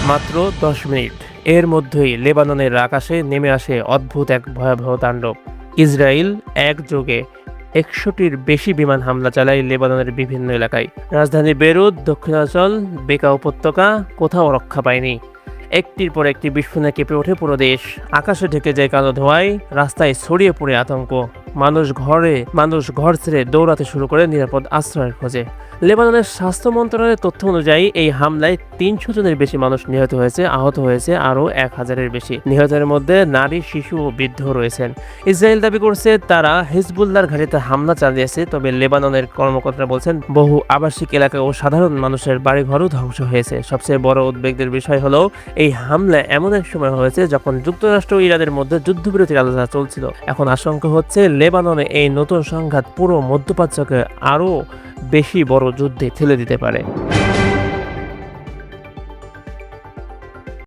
মাত্র ১০ মিনিট এর মধ্যেই লেবাননের আকাশে নেমে আসে অদ্ভুত এক ভয়াবহ তাণ্ডব। ইসরায়েল একযোগে ১০০টির বেশি বিমান হামলা চালায় লেবাননের বিভিন্ন এলাকায়। রাজধানী বেরুত, দক্ষিণাঞ্চল, বেকা উপত্যকা কোথাও রক্ষা পায়নি। একটির পর একটি বিস্ফোরণে কেঁপে ওঠে পুরো দেশ। আকাশে ঢেকে যায় কালো ধোঁয়ায়, রাস্তায় ছড়িয়ে পড়ে আতঙ্ক। মানুষ ঘর ছেড়ে দৌড়াতে শুরু করে নিরাপদ আশ্রয়ের খোঁজে। লেবাননের স্বাস্থ্য মন্ত্রণালয়ের তথ্য অনুযায়ী এই হামলায় ৩০০ জনের বেশি মানুষ নিহত হয়েছে, আহত হয়েছে আরও ১,০০০-এর বেশি। নিহতের মধ্যে নারী, শিশু ও বৃদ্ধ রয়েছেন। ইসরায়েল দাবি করছে তারা হিজবুল্লাহর ঘাঁটিতে হামলা চালিয়েছে, তবে লেবাননের কর্মকর্তারা বলছেন বহু আবাসিক এলাকা ও সাধারণ মানুষের বাড়িঘরও ধ্বংস হয়েছে। সবচেয়ে বড় উদ্বেগের বিষয় হলো এই হামলা এমন এক সময় হয়েছে যখন যুক্তরাষ্ট্র ও ইরানের মধ্যে যুদ্ধবিরতির আলোচনা চলছিল। এখন আশঙ্কা হচ্ছে লেবাননে এই নতুন সংঘাত পুরো মধ্যপ্রাচ্যকে আরও বেশি বড় যুদ্ধে ঠেলে দিতে পারে।